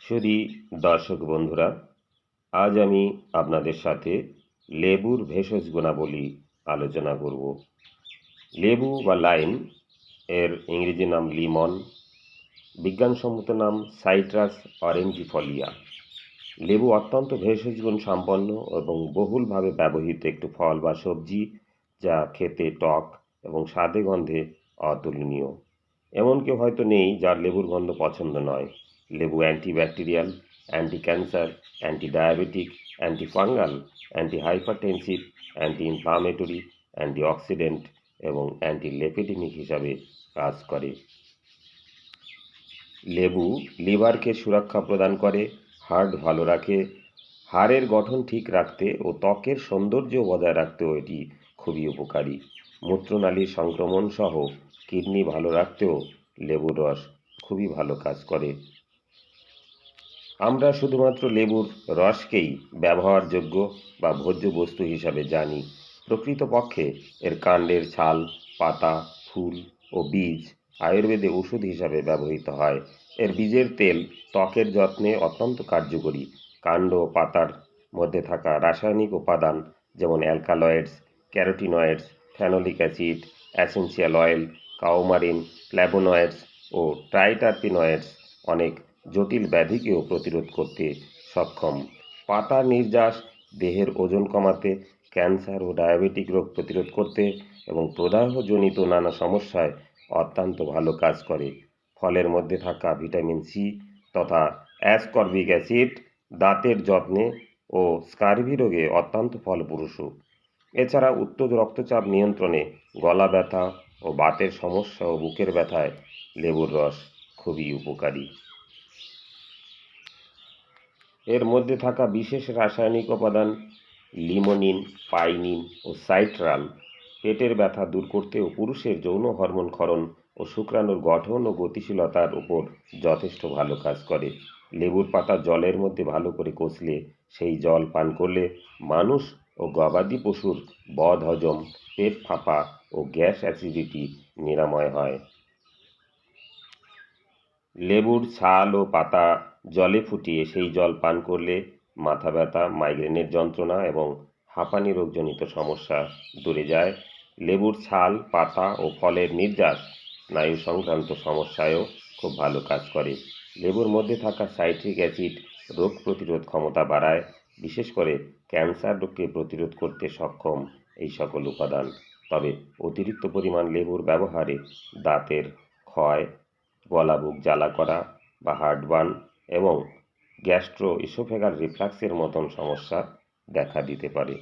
সুধী দর্শক বন্ধুরা, আজ আমি আপনাদের সাথে লেবুর ভেষজ গুণাবলী আলোচনা করব। লেবু বা লাইম এর ইংরেজি নাম লিমন, বিজ্ঞানসম্মত নাম সাইট্রাস অরেঞ্জিফলিয়া। লেবু অত্যন্ত ভেষজ গুণ সম্পন্ন এবং বহুলভাবে ব্যবহৃত একটি ফল বা সবজি, যা খেতে টক এবং স্বাদে গন্ধে অতুলনীয়। এমন কেউ হয়তো নেই যার লেবুর গন্ধ পছন্দ নয়। লেবু antibacterial, anti cancer, anti diabetic, anti fungal, anti hypertensive, anti inflammatory, anti oxidant এবং অ্যান্টি লেপিডেমিক হিসাবে কাজ করে। লেবু লিভারকে সুরক্ষা প্রদান করে, হার্ট ভালো রাখে, হাড়ের গঠন ঠিক রাখতে ও ত্বকের সৌন্দর্য বজায় রাখতেও এটি খুবই উপকারী। মূত্রনালীর সংক্রমণ সহ কিডনি ভালো রাখতেও লেবুর রস খুবই ভালো কাজ করে। আমরা শুধুমাত্র লেবুর রসকেই ব্যবহারযোগ্য বা ভোজ্য বস্তু হিসাবে জানি। প্রকৃতপক্ষে এর কাণ্ডের ছাল, পাতা, ফুল ও বীজ আয়ুর্বেদে ওষুধ হিসাবে ব্যবহৃত হয়। এর বীজের তেল ত্বকের যত্নে অত্যন্ত কার্যকরী। কাণ্ড ও পাতার মধ্যে থাকা রাসায়নিক উপাদান যেমন alkaloids, carotenoids, phenolic acid, essential oil, coumarin, flavonoids ও ট্রাইটারপিনয়েডস অনেক জটিল ব্যাধিকেও প্রতিরোধ করতে সক্ষম। পাতার নির্যাস দেহের ওজন কমাতে, ক্যান্সার ও ডায়াবেটিক রোগ প্রতিরোধ করতে এবং প্রদাহজনিত নানা সমস্যায় অত্যন্ত ভালো কাজ করে। ফলের মধ্যে থাকা ভিটামিন সি তথা অ্যাসকর্বিক অ্যাসিড দাঁতের যত্নে ও স্কার্ভি রোগে অত্যন্ত ফলপ্রসূ। এছাড়া উচ্চ রক্তচাপ নিয়ন্ত্রণে, গলা ব্যথা ও বাতের সমস্যা ও বুকের ব্যথায় লেবুর রস খুবই উপকারী। এর মধ্যে থাকা বিশেষ রাসায়নিক উপাদান লিমোনিন, পাইনিন ও সাইট্রাল পেটের ব্যথা দূর করতে ও পুরুষের যৌন হরমোন ক্ষরণ ও শুক্রাণুর গঠন ও গতিশীলতার উপর যথেষ্ট ভালো কাজ করে। লেবুর পাতা জলের মধ্যে ভালো করে কষলে সেই জল পান করলে মানুষ ও গবাদি পশুর বদহজম, পেট ফাঁপা ও গ্যাস অ্যাসিডিটি নিরাময় হয়। লেবুর ছাল ও পাতা জলে ফুটিয়ে সেই জল পান করলে মাথা ব্যথা, মাইগ্রেনের যন্ত্রণা এবং হাঁপানি রোগজনিত সমস্যা দূরে যায়। লেবুর ছাল, পাতা ও ফলের নির্যাস স্নায়ু সংক্রান্ত সমস্যায়ও খুব ভালো কাজ করে। লেবুর মধ্যে থাকা সাইট্রিক অ্যাসিড রোগ প্রতিরোধ ক্ষমতা বাড়ায়, বিশেষ করে ক্যান্সার রোগকে প্রতিরোধ করতে সক্ষম এই সকল উপাদান। তবে অতিরিক্ত পরিমাণ লেবুর ব্যবহারে দাঁতের ক্ষয়, গলা বুক জ্বালা করা বা হার্টবার্ন এবং গ্যাস্ট্রো ইসোফেগাল রিফ্লাক্সের মতন সমস্যা দেখা দিতে পারে।